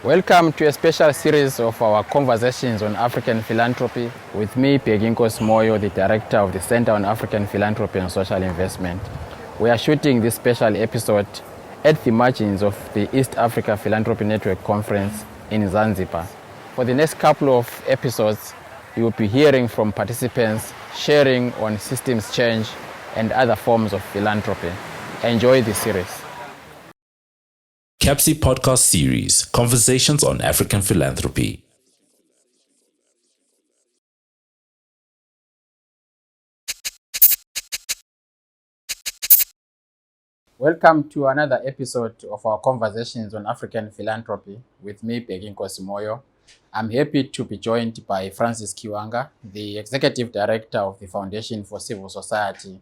Welcome to a special series of our conversations on African philanthropy with me, Peginkos Moyo, the Director of the Center on African Philanthropy and Social Investment. We are shooting this special episode at the margins of the East Africa Philanthropy Network conference in Zanzibar. For the next couple of episodes, you will be hearing from participants sharing on systems change and other forms of philanthropy. Enjoy the series. CAPSI Podcast Series, Conversations on African Philanthropy. Welcome to another episode of our Conversations on African Philanthropy with me, Peginkos Moyo. I'm happy to be joined by Francis Kiwanga, the Executive Director of the Foundation for Civil Society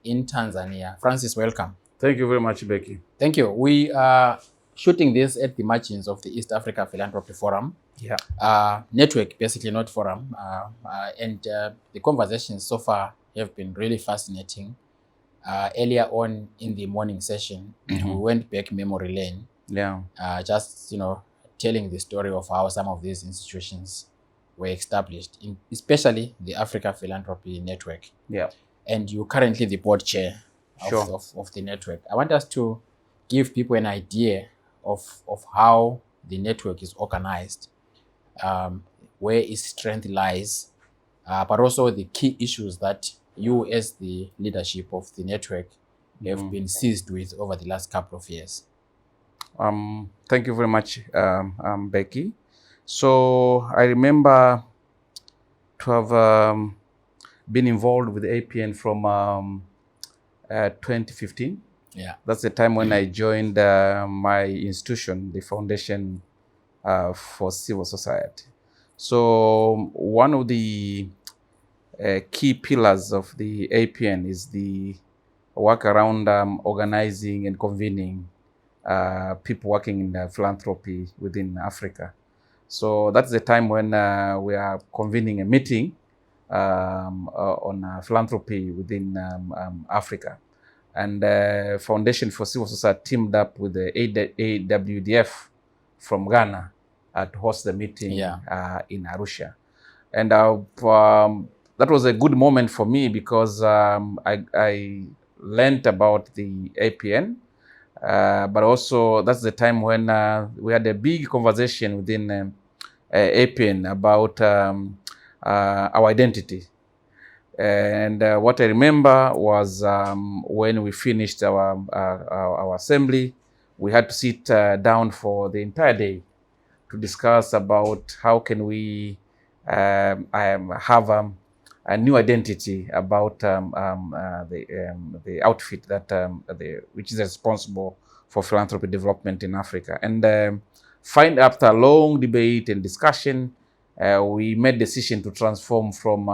in Tanzania. Francis, welcome. Thank you very much, Becky. Thank you. We are shooting this at the margins of the East Africa Philanthropy Forum. Network, basically, not forum. And the conversations so far have been really fascinating. Earlier on in the morning session, we went back memory lane. Just, telling the story of how some of these institutions were established, especially the Africa Philanthropy Network. And you're currently the board chair of the network. I want us to give people an idea of how the network is organized, where its strength lies, but also the key issues that you as the leadership of the network have been seized with over the last couple of years. Thank you very much, Becky. So I remember to have been involved with APN from 2015. That's the time when I joined my institution, the Foundation for Civil Society. So one of the key pillars of the APN is the work around organizing and convening people working in philanthropy within Africa. So that's the time when we are convening a meeting on philanthropy within Africa. And the Foundation for Civil Society teamed up with the AWDF from Ghana to host the meeting in Arusha. And that was a good moment for me because I learned about the APN, but also that's the time when we had a big conversation within APN about our identity. And what I remember was when we finished our assembly, we had to sit down for the entire day to discuss about how can we have a new identity about the outfit that which is responsible for philanthropy development in Africa. And after a long debate and discussion, we made decision to transform from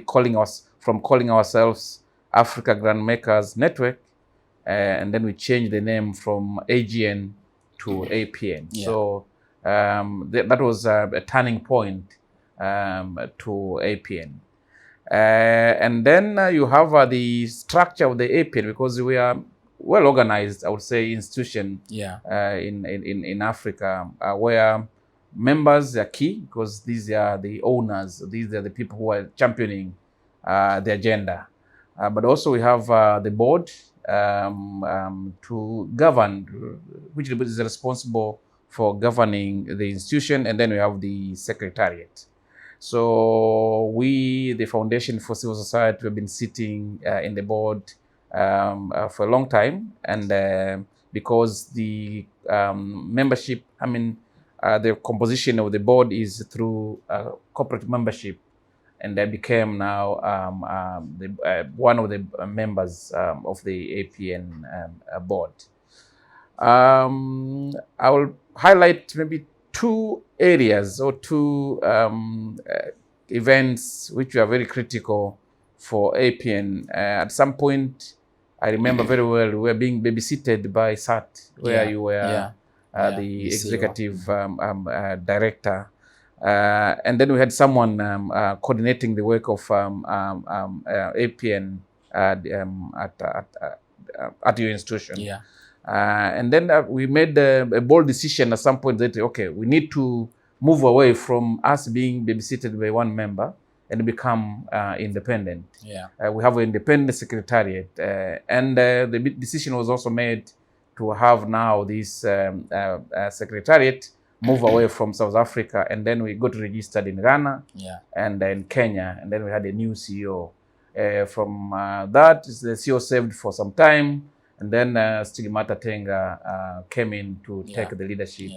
calling ourselves Africa Grantmakers Network, and then we changed the name from AGN to APN. So that was a turning point to APN. And then you have the structure of the APN, because we are well organized, I would say, institution in Africa, where members are key because these are the owners, these are the people who are championing the agenda. But also we have the board to govern, which is responsible for governing the institution, and then we have the secretariat. So we, the Foundation for Civil Society, have been sitting in the board for a long time, and because the membership, the composition of the board is through corporate membership, and I became now one of the members of the APN board. I will highlight maybe two areas or two events which are very critical for APN. At some point, I remember very well, we were being babysitted by SAT, where you were the executive director. And then we had someone coordinating the work of APN at your institution. And then we made a bold decision at some point that, okay, we need to move away from us being babysitted by one member and become independent. Yeah. We have an independent secretariat. And the decision was also made to have now this secretariat move away from South Africa. And then we got registered in Ghana and in Kenya. And then we had a new CEO. From that, the CEO served for some time. And then Stilimata Tenga came in to take the leadership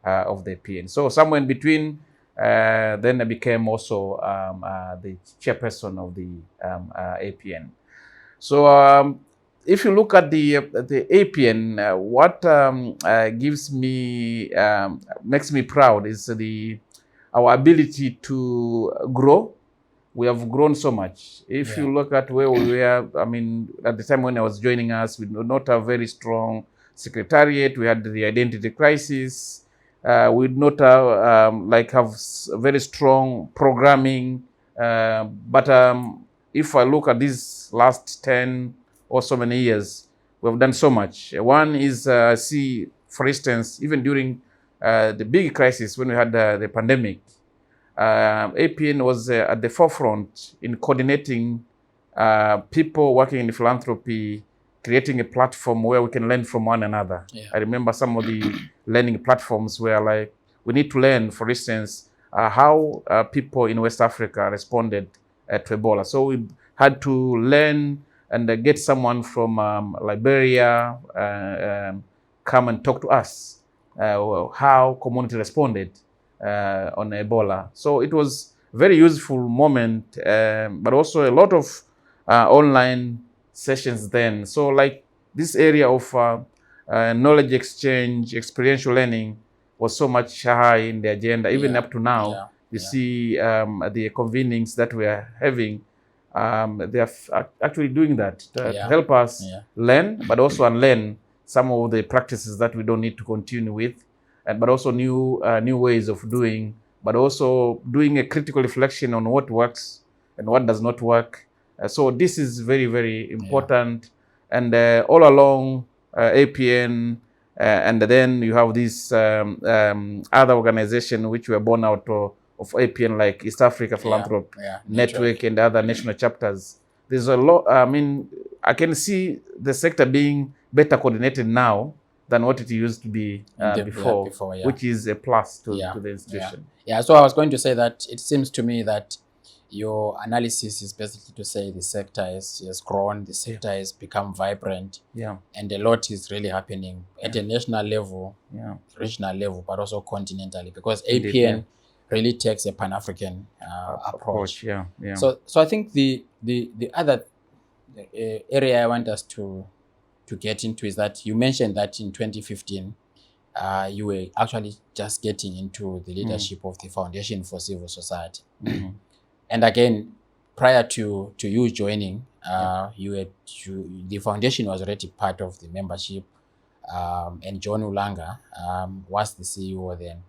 of the APN. So somewhere in between, then I became also the chairperson of the APN. So if you look at the APN, what makes me proud is our ability to grow. We have grown so much. If you look at where we were, I mean, at the time when I was joining us, we did not have very strong secretariat. We had the identity crisis. We did not have very strong programming. But if I look at these last 10 or so many years, we have done so much. One is, see, for instance, even during the big crisis when we had the pandemic, APN was at the forefront in coordinating people working in philanthropy, creating a platform where we can learn from one another. I remember some of the learning platforms where, like, we need to learn, for instance, how people in West Africa responded to Ebola. So we had to learn and get someone from Liberia come and talk to us how community responded on Ebola. So it was a very useful moment, but also a lot of online sessions then. So like this area of knowledge exchange, experiential learning was so much high in the agenda. Even up to now, you see the convenings that we are having, they are actually doing that to help us learn, but also unlearn some of the practices that we don't need to continue with. But also new ways of doing, but also doing a critical reflection on what works and what does not work. So this is very, very important. And all along APN, and then you have this other organization which were born out of APN, like East Africa Philanthropy Network and other national chapters. There's a lot. I mean, I can see the sector being better coordinated now than what it used to be before, which is a plus to the institution. So I was going to say that it seems to me that your analysis is basically to say the sector has grown, the sector has become vibrant, and a lot is really happening at a national level, regional level, but also continentally, because APN really takes a Pan-African approach. So I think the other area I want us to get into is that you mentioned that in 2015, you were actually just getting into the leadership of the Foundation for Civil Society. And again, prior to you joining, the foundation was already part of the membership, and John Ulanga was the CEO then.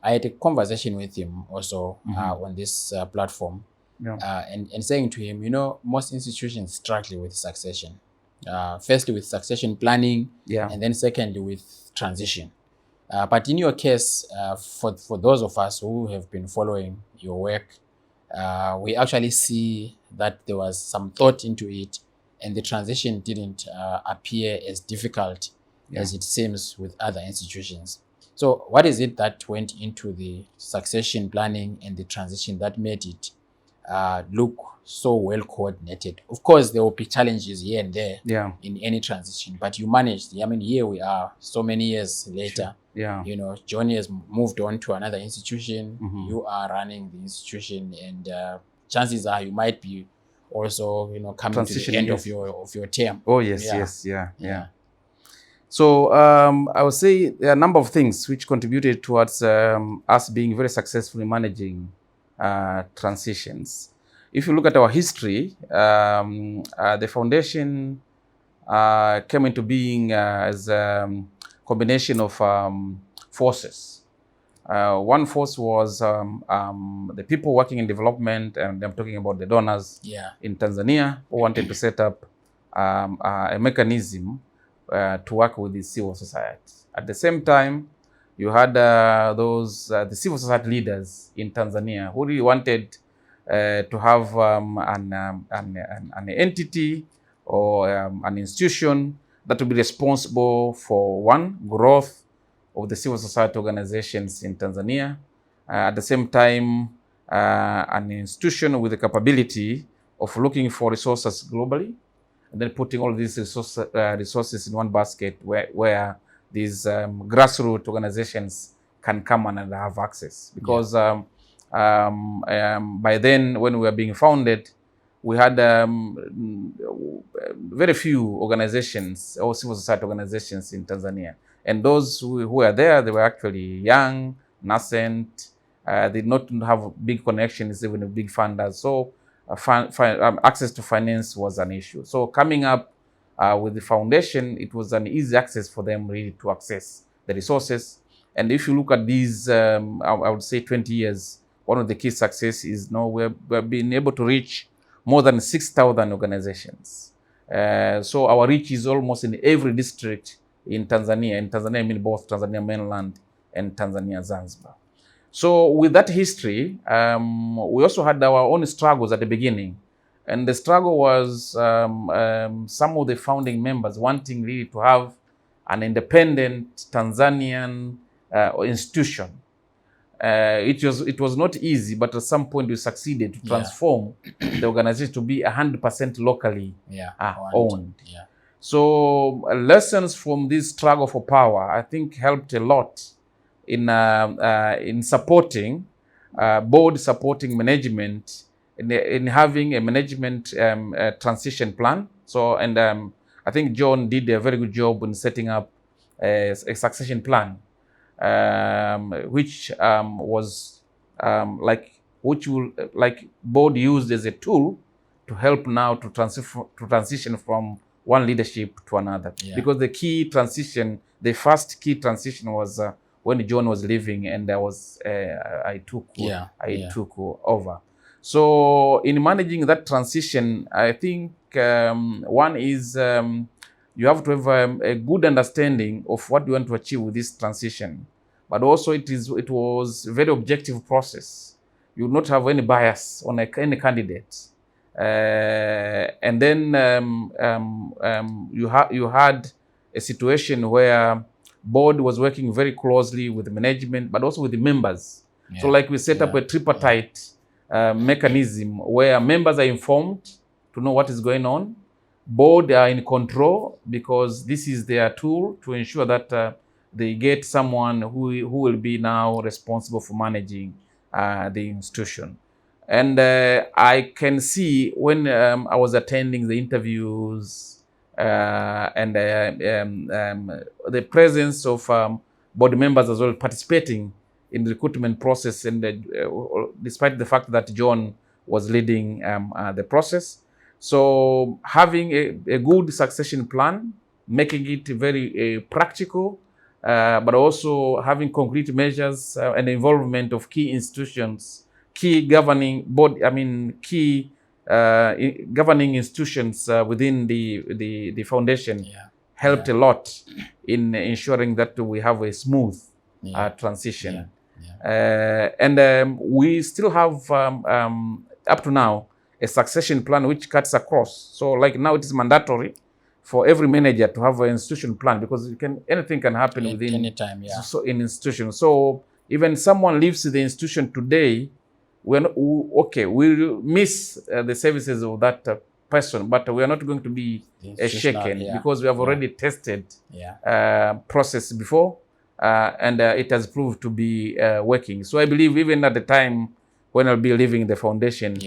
I had a conversation with him also on this platform, and saying to him, you know, most institutions struggle with succession. Firstly with succession planning, and then secondly with transition. But in your case, for those of us who have been following your work, we actually see that there was some thought into it, and the transition didn't appear as difficult as it seems with other institutions. So what is it that went into the succession planning and the transition that made it look so well coordinated? Of course, there will be challenges here and there in any transition, but you managed. I mean, here we are so many years later. You know, Johnny has moved on to another institution. You are running the institution, and chances are you might be also, you know, coming to the end of your term. Oh yes, So I would say there are a number of things which contributed towards us being very successful in managing transitions. If you look at our history, the foundation came into being as a combination of forces. One force was the people working in development, and I'm talking about the donors in Tanzania, who wanted to set up a mechanism to work with the civil society. At the same time, you had the civil society leaders in Tanzania who really wanted to have an entity or an institution that will be responsible for, one, growth of the civil society organizations in Tanzania. At the same time, an institution with the capability of looking for resources globally, and then putting all these resources in one basket where these grassroots organizations can come and have access. Because by then, when we were being founded, we had very few organizations or civil society organizations in Tanzania. And those who were there, they were actually young, nascent. They did not have big connections, even with big funders. So access to finance was an issue. So coming up with the foundation, it was an easy access for them really to access the resources. And if you look at these, I would say 20 years, one of the key success is we've been able to reach more than 6,000 organizations. So our reach is almost in every district in Tanzania. In Tanzania, I mean both Tanzania mainland and Tanzania Zanzibar. So with that history, we also had our own struggles at the beginning. And the struggle was some of the founding members wanting really to have an independent Tanzanian institution. It was not easy, but at some point we succeeded to transform the organization to be 100% locally owned. Yeah. So lessons from this struggle for power, I think, helped a lot in supporting board supporting management in having a management transition plan. So I think John did a very good job in setting up a succession plan, which was board used as a tool to help now to transition from one leadership to another. Because the first key transition was when John was leaving, and I took over. So in managing that transition, I think one is you have to have a good understanding of what you want to achieve with this transition. But also it was a very objective process. You would not have any bias on any candidate. And then you had a situation where board was working very closely with the management, but also with the members. So like we set up a tripartite mechanism where members are informed to know what is going on. Board are in control because this is their tool to ensure that they get someone who will be now responsible for managing the institution. And I can see when I was attending the interviews and the presence of board members as well participating in the recruitment process, and despite the fact that John was leading the process. So having a good succession plan, making it very practical, but also having concrete measures and involvement of key institutions, key governing institutions within the foundation helped a lot in ensuring that we have a smooth transition. And we still have, up to now, a succession plan which cuts across. So like now it is mandatory for every manager to have an institution plan, because anything can happen within any time, so in institution. So even someone leaves the institution today, we'll miss the services of that person, but we are not going to be shaken because we have already tested process before, and it has proved to be working. So I believe even at the time when I'll be leaving the foundation,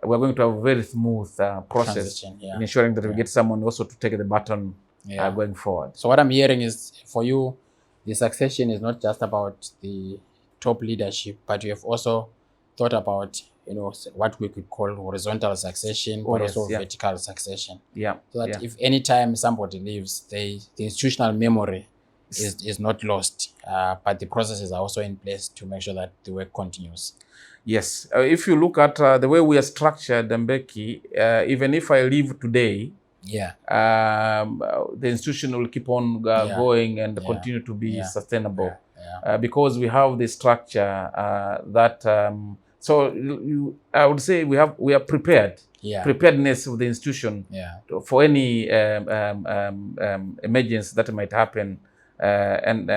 we're going to have a very smooth process in ensuring that we get someone also to take the baton going forward. So what I'm hearing is, for you, the succession is not just about the top leadership, but you have also thought about what we could call horizontal succession, but also vertical succession. So that if any time somebody leaves, the institutional memory is not lost, but the processes are also in place to make sure that the work continues. Yes. If you look at the way we are structured, Mbeki, even if I leave today, the institution will keep on going and continue to be sustainable. Because we have the structure that so I would say we are prepared. Preparedness of the institution for any emergency that might happen, and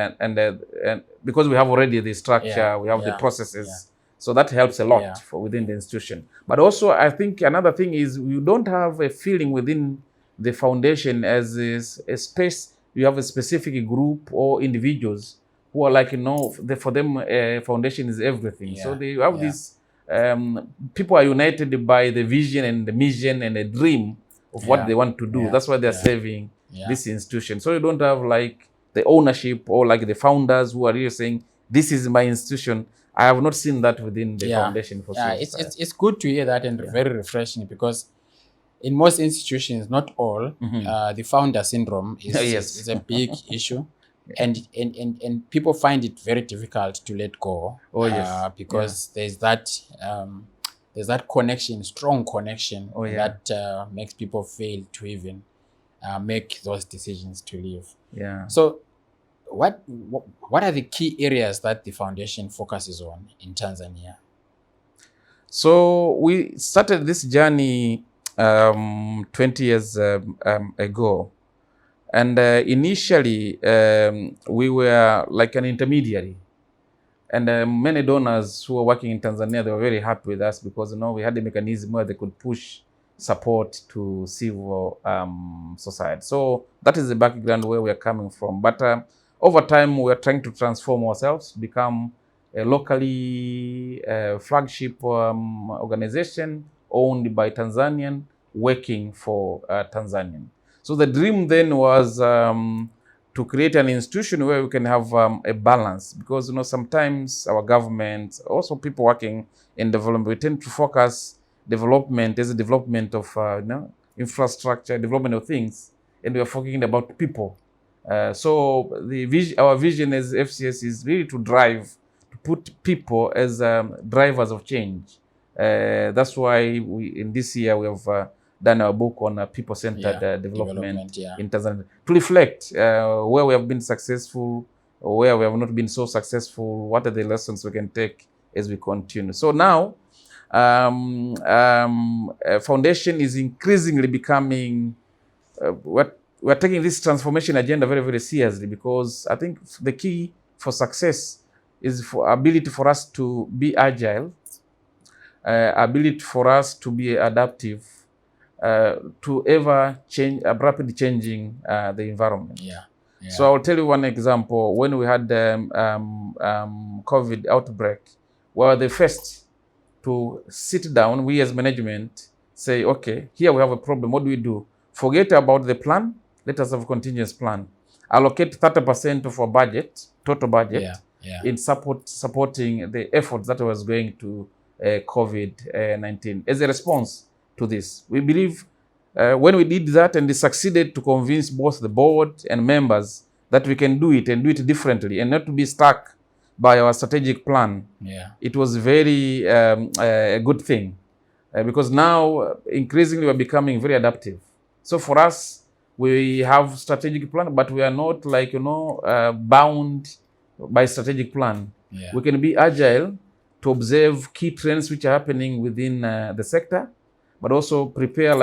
because we have already the structure, we have the processes, so that helps a lot for within the institution. But also, I think another thing is you don't have a feeling within the foundation as a space. You have a specific group or individuals who are like, for them, foundation is everything. So they have this. People are united by the vision and the mission and the dream of what they want to do. That's why they're saving this institution. So you don't have like the ownership or like the founders who are really saying, this is my institution. I have not seen that within the foundation for it's good to hear that, and very refreshing, because in most institutions, not all, the founder syndrome is a big issue. And people find it very difficult to let go. Because there's that connection, strong connection that makes people fail to even make those decisions to leave. So what are the key areas that the foundation focuses on in Tanzania? So we started this journey 20 years ago. And initially, we were like an intermediary. And many donors who were working in Tanzania, they were very happy with us because, we had a mechanism where they could push support to civil society. So that is the background where we are coming from. But over time, we are trying to transform ourselves, become a locally flagship organization owned by Tanzanian, working for Tanzanian. So the dream then was to create an institution where we can have a balance, because sometimes our government, also people working in development, we tend to focus development as a development of infrastructure, development of things, and we are forgetting about people. So our vision as FCS is really to put people as drivers of change. That's why in this year we have done our book on people-centered development in Tanzania, to reflect where we have been successful, or where we have not been so successful, what are the lessons we can take as we continue. So now, foundation is increasingly becoming, we're taking this transformation agenda very, very seriously, because I think the key for success is for ability for us to be agile, ability for us to be adaptive, to ever change, rapidly changing the environment. So I'll tell you one example. When we had COVID outbreak, we were the first to sit down, we as management, say, okay, here we have a problem, what do we do? Forget about the plan, let us have a continuous plan. Allocate 30% of our budget, total budget, in supporting the efforts that was going to COVID-19 as a response to this. We believe when we did that and we succeeded to convince both the board and members that we can do it and do it differently and not to be stuck by our strategic plan, it was very a good thing, because now increasingly we're becoming very adaptive. So for us, we have strategic plan, but we are not like, bound by strategic plan. We can be agile to observe key trends which are happening within the sector, but also prepare,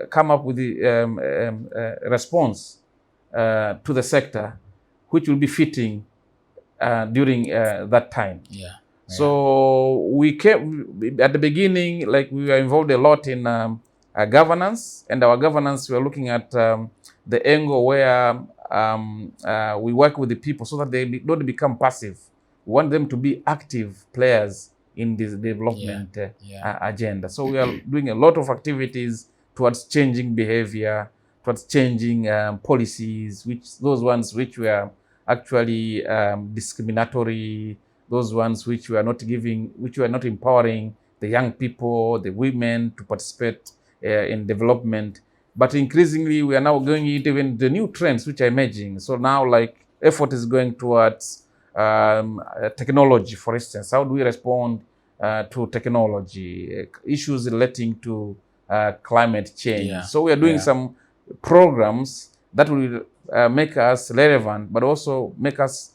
come up with the response to the sector, which will be fitting during that time. So we came at the beginning, we were involved a lot in governance, and our governance, we are looking at the angle where we work with the people so that they don't become passive. We want them to be active players in this development agenda. So we are doing a lot of activities towards changing behavior, towards changing policies, those ones which were actually discriminatory, those ones which were not empowering the young people, the women to participate in development. But increasingly, we are now going into even the new trends which are emerging. So now, effort is going towards technology, for instance. How do we respond to technology issues relating to climate change? So we are doing some programs that will make us relevant, but also make us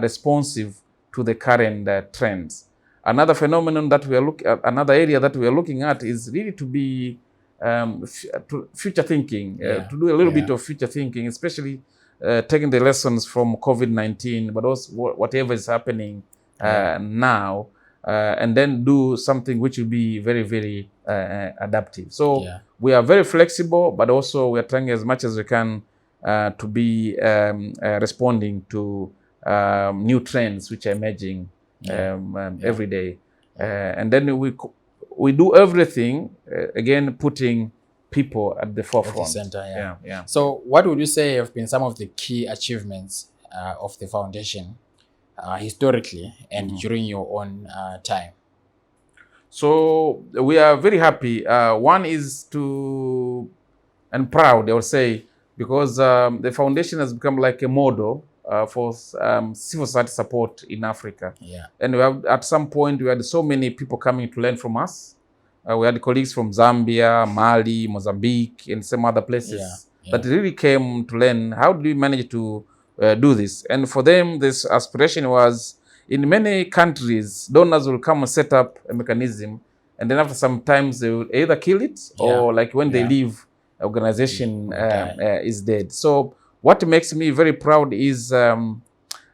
responsive to the current trends. Another phenomenon that we are another area that we are looking at is really to be future thinking, to do a little bit of future thinking, especially taking the lessons from COVID-19, but also whatever is happening now, and then do something which will be very, very adaptive. So we are very flexible, but also we are trying as much as we can to be responding to new trends which are emerging every day. And then we do everything, again, putting people at the forefront. At the center, So what would you say have been some of the key achievements of the foundation historically and during your own time? So we are very happy. One is and proud, I would say, because the foundation has become like a model for civil society support in Africa. And we have, at some point, we had so many people coming to learn from us. We had colleagues from Zambia, Mali, Mozambique, and some other places that really came to learn how do we manage to do this. And for them, this aspiration was, in many countries, donors will come and set up a mechanism, and then after some times they will either kill it or like when they leave, organization is dead. So what makes me very proud is those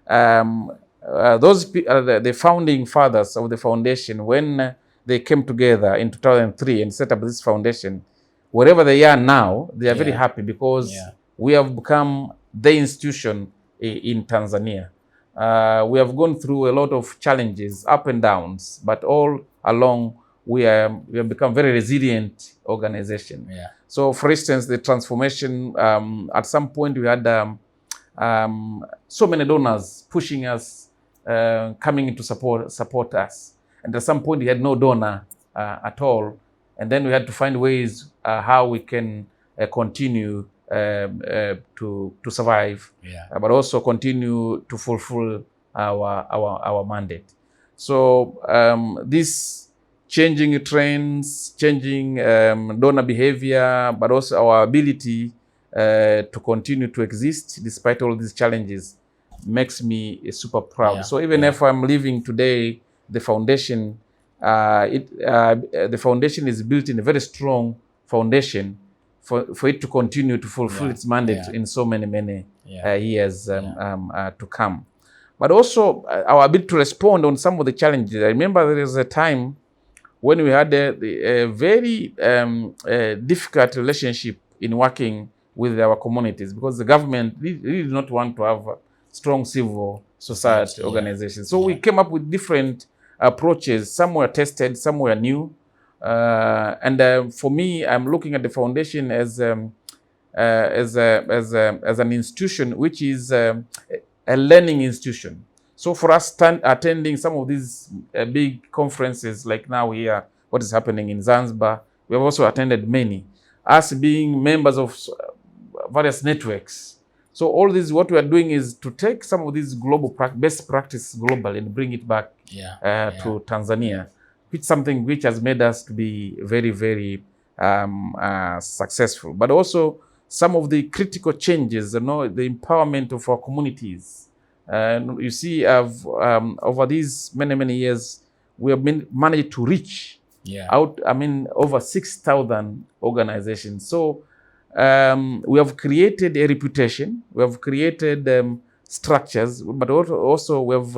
the founding fathers of the foundation, when they came together in 2003 and set up this foundation, wherever they are now, they are very happy because we have become the institution in Tanzania. We have gone through a lot of challenges, up and downs, but all along we have become very resilient organization. So, for instance, the transformation, at some point we had so many donors pushing us, coming in to support us. And at some point we had no donor at all. And then we had to find ways how we can continue to survive, but also continue to fulfill our mandate. So this changing trends, changing donor behavior, but also our ability to continue to exist despite all these challenges makes me super proud. So even if I'm leaving today, the foundation, the foundation is built in a very strong foundation for it to continue to fulfill its mandate in so many years to come. But also our ability to respond on some of the challenges. I remember there was a time when we had a very difficult relationship in working with our communities, because the government really did not want to have strong civil society organizations. So we came up with different approaches. Some were tested, some were new. And for me, I'm looking at the foundation as an institution which is a learning institution. So for us attending some of these big conferences, like now here, what is happening in Zanzibar, we have also attended many. Us being members of various networks. So all this, what we are doing is to take some of these global best practice globally and bring it back to Tanzania, which is something which has made us to be very, very successful. But also some of the critical changes, the empowerment of our communities. You see, over these many years, we have managed to reach over 6,000 organizations. So we have created a reputation, we have created structures, but also we have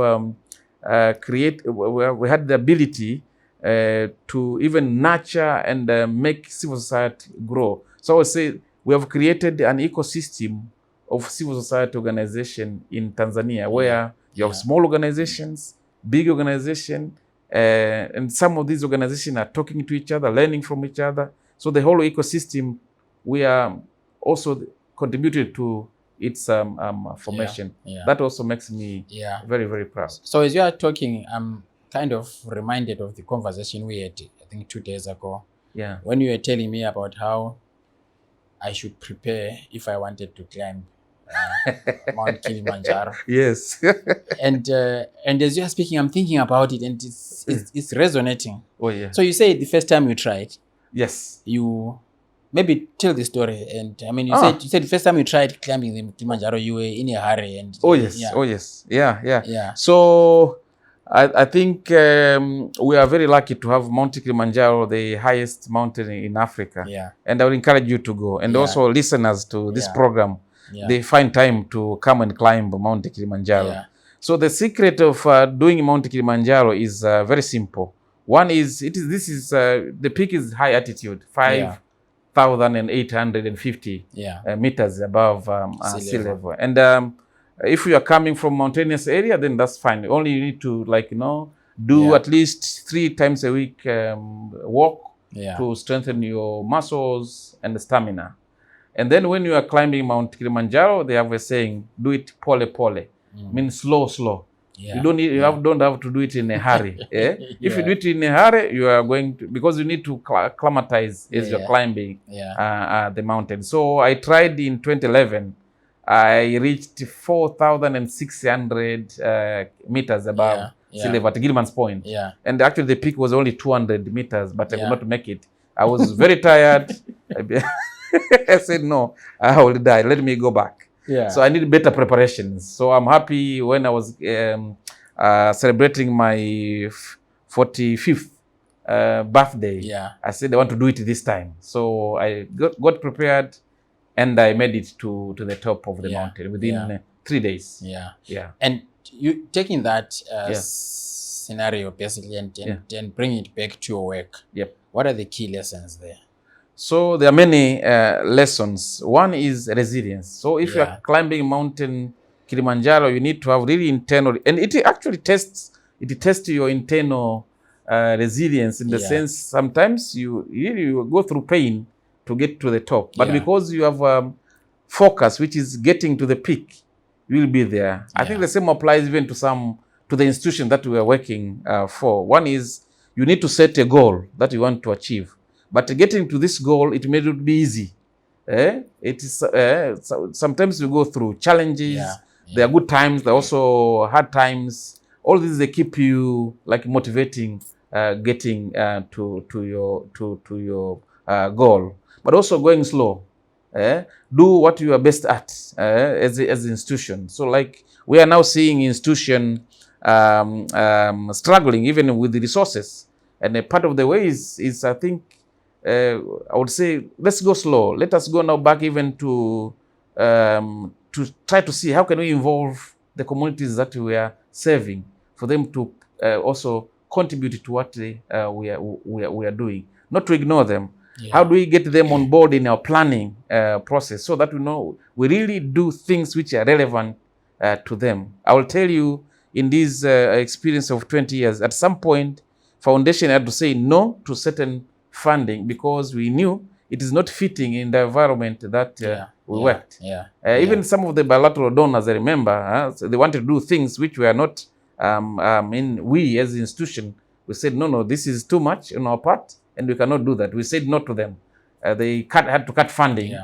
we had the ability to even nurture and make civil society grow. So I would say we have created an ecosystem of civil society organization in Tanzania, where you have small organizations, big organizations, and some of these organizations are talking to each other, learning from each other. So the whole ecosystem, we are also contributed to its formation. That also makes me very, very proud. So as you are talking, I'm kind of reminded of the conversation we had, I think 2 days ago, when you were telling me about how I should prepare if I wanted to climb Mount Kilimanjaro. Yes. and as you are speaking, I'm thinking about it, and it's resonating. Oh yeah. So you say the first time you tried, yes, you Maybe tell the story. And I mean, you said the first time you tried climbing the Kilimanjaro, you were in a hurry. And Oh yes, yeah. Yeah. So I think we are very lucky to have Mount Kilimanjaro, the highest mountain in Africa. Yeah. And I would encourage you to go. And also listeners to this program, they find time to come and climb Mount Kilimanjaro. Yeah. So the secret of doing Mount Kilimanjaro is very simple. One is, the peak is high altitude, 5,850 meters above sea level. And if you are coming from mountainous area, then that's fine. Only you need to do at least 3 times a week walk to strengthen your muscles and stamina. And then when you are climbing Mount Kilimanjaro, they have a saying, do it pole pole, means slow. Yeah. You don't have to do it in a hurry. If you do it in a hurry, you are going to, because you need to acclimatize as you're climbing the mountain. So I tried in 2011. I reached 4,600 meters above sea level at Gilman's Point. Yeah. And actually the peak was only 200 meters, but I could not make it. I was very tired. I said, no, I will die. Let me go back. Yeah. So I need better preparations. So I'm happy when I was celebrating my 45th birthday. Yeah. I said I want to do it this time. So I got prepared, and I made it to the top of the mountain within 3 days. Yeah. And you taking that scenario basically and bringing it back to your work. Yep. What are the key lessons there? So there are many lessons. One is resilience. So if you are climbing mountain Kilimanjaro, you need to have really internal, and it actually tests your internal resilience in the sense sometimes you go through pain to get to the top, but because you have focus, which is getting to the peak, you will be there. I think the same applies even to the institution that we are working for. One is you need to set a goal that you want to achieve. But getting to this goal, it may not be easy. It is sometimes you go through challenges. There are good times. There are also hard times. All these, they keep you motivating, getting to your goal. But also going slow. Do what you are best at as an institution. So we are now seeing institution struggling even with the resources. And a part of the way is I think, I would say, let's go slow. Let us go now back even to try to see how can we involve the communities that we are serving for them to also contribute to what we are doing, not to ignore them. How do we get them on board in our planning process so that we really do things which are relevant to them? I will tell you, in this experience of 20 years, at some point, foundation had to say no to certain funding because we knew it is not fitting in the environment that we worked. Even some of the bilateral donors, I remember, they wanted to do things which were not, we as an institution, we said, no, this is too much on our part, and we cannot do that. We said no to them. They had to cut funding.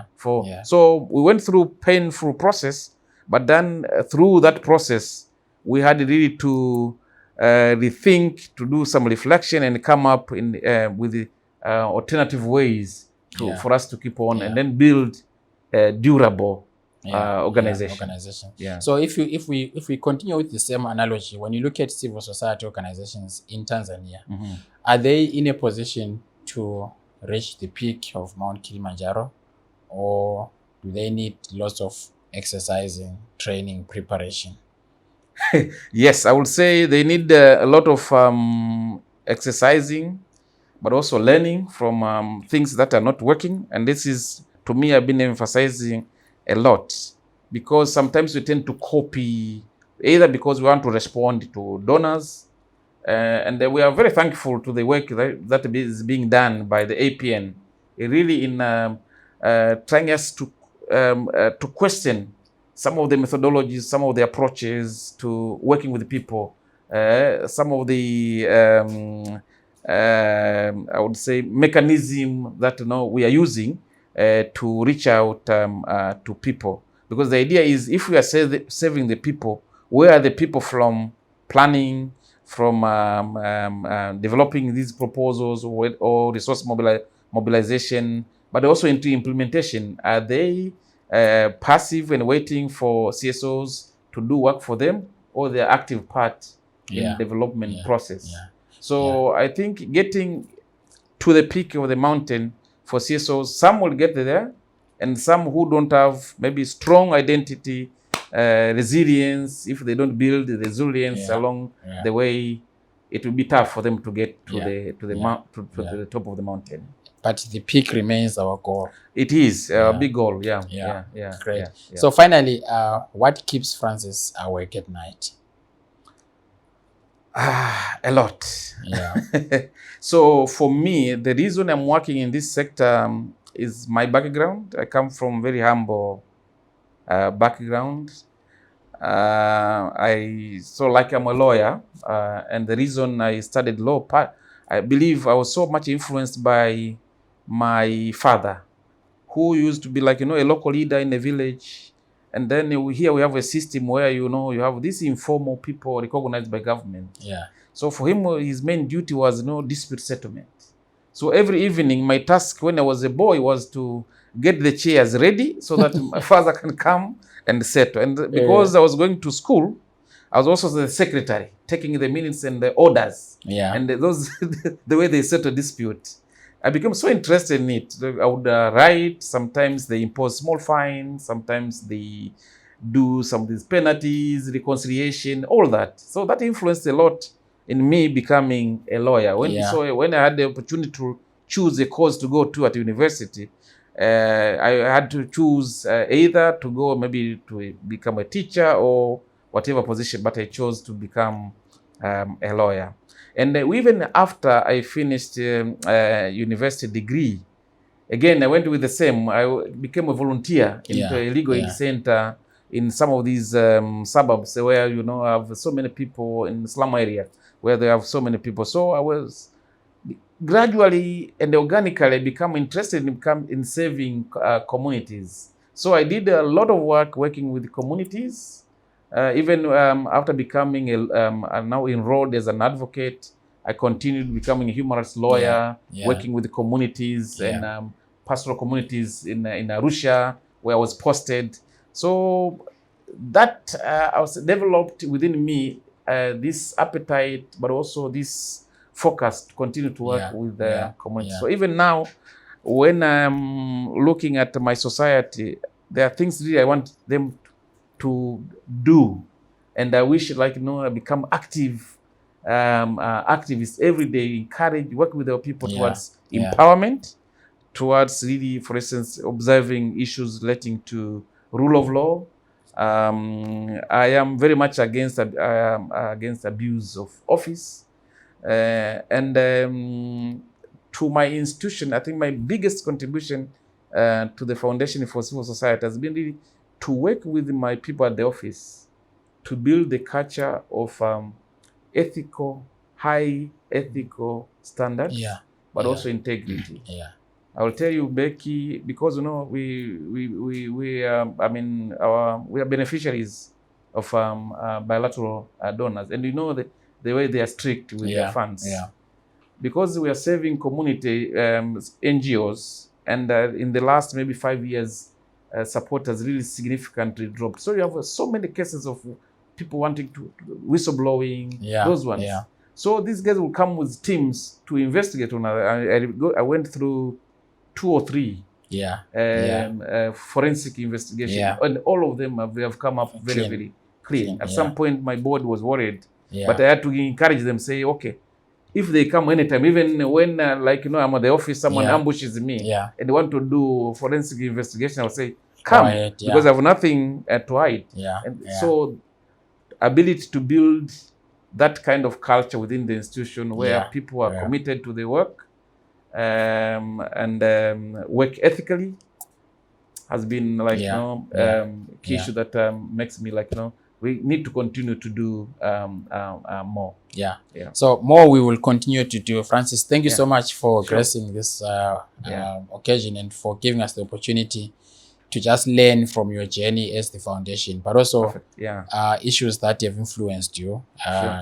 So we went through painful process, but then through that process, we had really to rethink, to do some reflection and come up with the alternative ways for us to keep on and then build a durable organization. So if we continue with the same analogy, when you look at civil society organizations in Tanzania, are they in a position to reach the peak of Mount Kilimanjaro, or do they need lots of exercising, training, preparation? Yes, I would say they need a lot of exercising, but also learning from things that are not working. And this is, to me, I've been emphasizing a lot, because sometimes we tend to copy, either because we want to respond to donors, and we are very thankful to the work that is being done by the APN, really in trying us to question some of the methodologies, some of the approaches to working with people, some of the I would say mechanism that we are using to reach out to people. Because the idea is, if we are serving the people, where are the people from planning, from developing these proposals or resource mobilization, but also into implementation. Are they passive and waiting for CSOs to do work for them, or they're active part in development process? So I think getting to the peak of the mountain for CSOs, some will get there, and some who don't have maybe strong identity, resilience, if they don't build the resilience along the way, it will be tough for them to get to the top of the mountain. But the peak remains our goal. It is a big goal. Great. Yeah. So finally, what keeps Francis awake at night? A lot. Yeah. So for me, the reason I'm working in this sector is my background. I come from very humble background. I'm a lawyer, and the reason I studied law, I believe I was so much influenced by my father, who used to be like, a local leader in a village. And then here we have a system where, you have these informal people recognized by government. Yeah. So for him, his main duty was dispute settlement. So every evening, my task when I was a boy was to get the chairs ready so that my father can come and settle. And because I was going to school, I was also the secretary, taking the minutes and the orders. Yeah. And those the way they settle dispute. I became so interested in it. I would write. Sometimes they impose small fines. Sometimes they do some of these penalties, reconciliation, all that. So that influenced a lot in me becoming a lawyer. So when I had the opportunity to choose a course to go to at university, I had to choose either to go maybe to become a teacher or whatever position, but I chose to become a lawyer. And even after I finished university degree, again, I went with the same. I became a volunteer into a legal aid center in some of these suburbs where, I have so many people in the slum area where they have so many people. So I was gradually and organically become interested in saving communities. So I did a lot of work working with communities. Even after becoming now enrolled as an advocate, I continued becoming a human rights lawyer, working with the communities and pastoral communities in Arusha, where I was posted. So that was developed within me this appetite, but also this focus to continue to work with the community. So even now, when I'm looking at my society, there are things really I want them to do, and I wish I become active activists every day, encourage, work with our people towards empowerment, towards really, for instance, observing issues relating to rule of law. I am very much against abuse of office, and to my institution, I think my biggest contribution to the Foundation for Civil Society has been really to work with my people at the office to build the culture of high ethical standards, but also integrity. I will tell you, Becky, because we are beneficiaries of bilateral donors, and the way they are strict with their funds. Because we are serving community NGOs, and in the last maybe 5 years, support has really significantly dropped. So you have so many cases of people wanting to whistleblowing, those ones. So these guys will come with teams to investigate on. I went through 2 or 3 forensic investigation, and all of them have come up very, very clean. At some point, my board was worried, but I had to encourage them, say, okay, if they come anytime, even when I'm at the office, someone ambushes me and they want to do forensic investigation, I'll say, come, because I have nothing to hide. So ability to build that kind of culture within the institution where people are committed to the work and work ethically has been key issue that makes me we need to continue to do more. So more we will continue to do. Francis, thank you so much for gracing this occasion and for giving us the opportunity to just learn from your journey as the foundation, but also issues that have influenced you.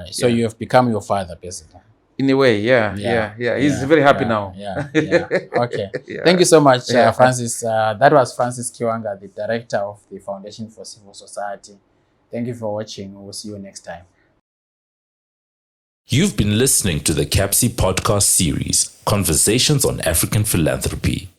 So you have become your father, basically. In a way, yeah. He's very happy now. Okay. Yeah. Thank you so much, Yeah. Francis. That was Francis Kiwanga, the director of the Foundation for Civil Society. Thank you for watching. We'll see you next time. You've been listening to the CAPSI podcast series, Conversations on African Philanthropy.